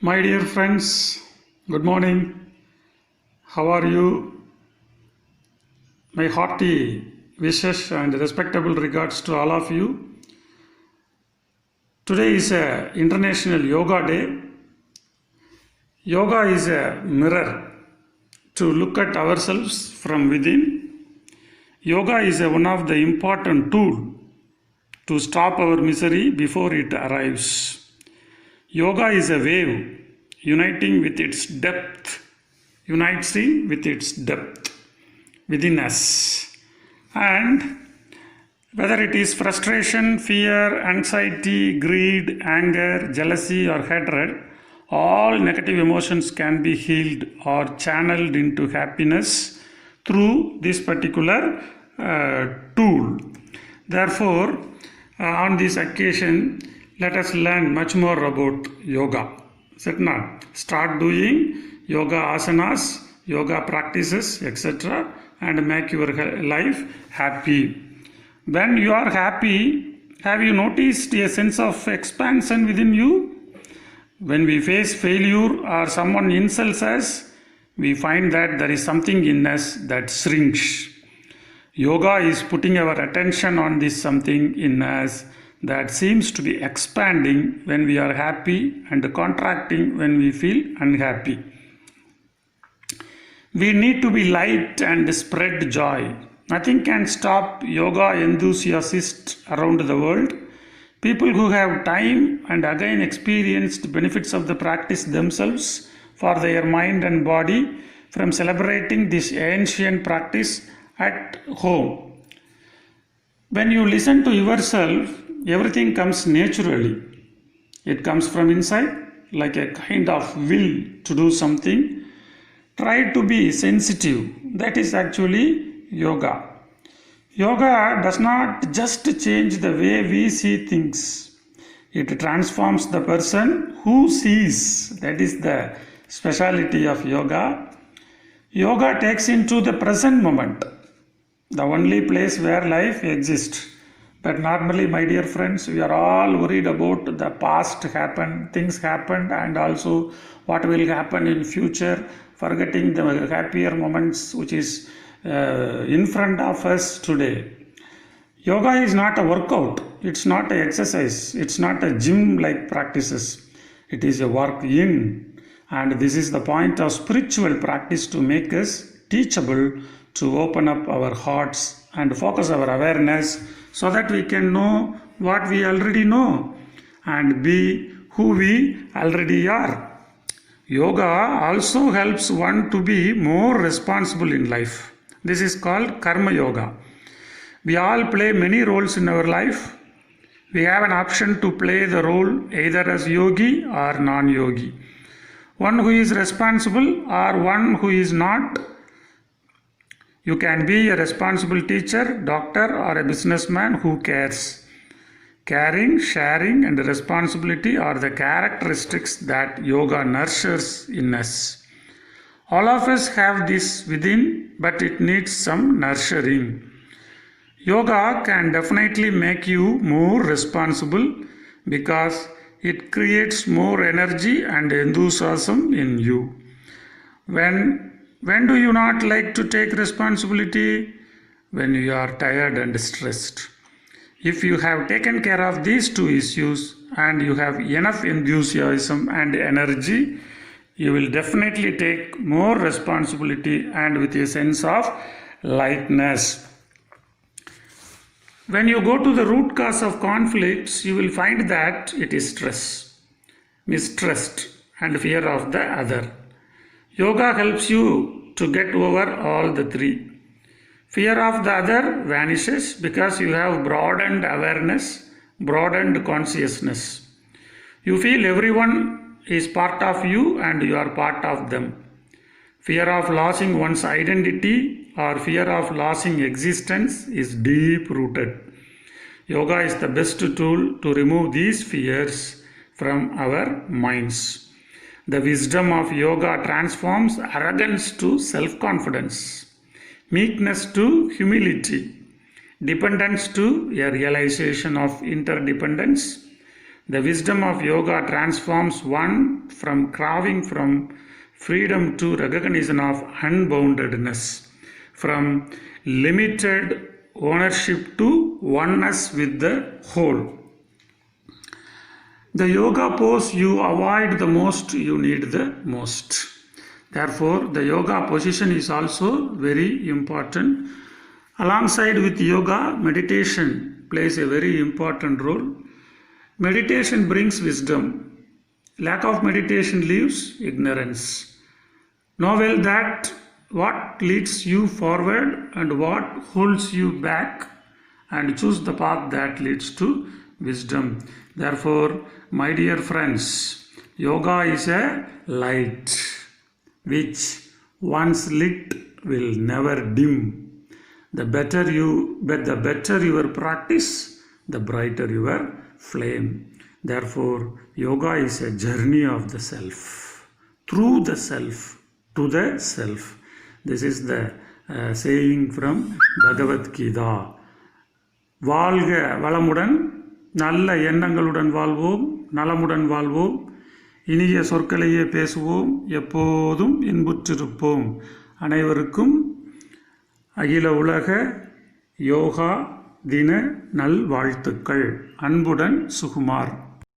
My dear friends, good morning. How are you? My hearty wishes and respectable regards to all of you. Today is a International Yoga Day. Yoga is a mirror to look at ourselves from within. Yoga is one of the important tools to stop our misery before it arrives. Yoga is a wave uniting with its depth, unites in with its depth within us. And whether it is frustration, fear, anxiety, greed, anger, jealousy, or hatred, all negative emotions can be healed or channeled into happiness through this particular tool. Therefore, on this occasion, let us learn much more about yoga. Is it not? Start doing yoga asanas, yoga practices, etc., and make your life happy. When you are happy, have you noticed a sense of expansion within you? When we face failure or someone insults us, we find that there is something in us that shrinks. Yoga is putting our attention on this something in us that seems to be expanding when we are happy and contracting when we feel unhappy. We need to be light and spread joy. Nothing can stop yoga enthusiasts around the world. People who have time and again experienced benefits of the practice themselves for their mind and body from celebrating this ancient practice at home. When you listen to yourself, everything comes naturally. It comes from inside, like a kind of will to do something. Try to be sensitive. That is actually yoga. Yoga does not just change the way we see things. It transforms the person who sees. That is the speciality of yoga. Yoga takes into the present moment, the only place where life exists. But normally, my dear friends, we are all worried about the past things happened, and also what will happen in future, forgetting the happier moments which is in front of us today. Yoga is not a workout, it's not an exercise, it's not a gym-like practices. It is a work in, and this is the point of spiritual practice to make us teachable, to open up our hearts and focus our awareness so that we can know what we already know and be who we already are. Yoga also helps one to be more responsible in life. This is called Karma Yoga. We all play many roles in our life. We have an option to play the role either as yogi or non-yogi. One who is responsible or one who is not. You can be a responsible teacher, doctor, or a businessman who cares. Caring, sharing, and responsibility are the characteristics that yoga nurtures in us. All of us have this within, but it needs some nurturing. Yoga can definitely make you more responsible because it creates more energy and enthusiasm in you. When do you not like to take responsibility? When you are tired and stressed. If you have taken care of these two issues and you have enough enthusiasm and energy, you will definitely take more responsibility and with a sense of lightness. When you go to the root cause of conflicts, you will find that it is stress, mistrust, and fear of the other. Yoga helps you to get over all the three. Fear of the other vanishes because you have broadened awareness, broadened consciousness. You feel everyone is part of you and you are part of them. Fear of losing one's identity or fear of losing existence is deep rooted. Yoga is the best tool to remove these fears from our minds. The wisdom of yoga transforms arrogance to self-confidence, meekness to humility, dependence to a realization of interdependence, The wisdom of yoga transforms one from craving from freedom to recognition of unboundedness, from limited ownership to oneness with the whole. The yoga pose you avoid the most, you need the most. Therefore, the yoga position is also very important. Alongside with yoga, meditation plays a very important role. Meditation brings wisdom. Lack of meditation leaves ignorance. Know well that what leads you forward and what holds you back, and choose the path that leads to wisdom. Therefore, my dear friends, yoga is a light which once lit will never dim. The better your practice, the brighter your flame. Therefore, yoga is a journey of the self, through the self, to the self. This is the saying from Bhagavad Gita. வாழ்க வளமுடன், நல்ல எண்ணங்களுடன் வாழ்வோம், நலமுடன் வாழ்வோம், இனிய சொற்களையே பேசுவோம், எப்போதும் இன்புற்றிருப்போம். அனைவருக்கும் அகில உலக யோகா தின நல்வாழ்த்துக்கள். அன்புடன் சுகுமார்.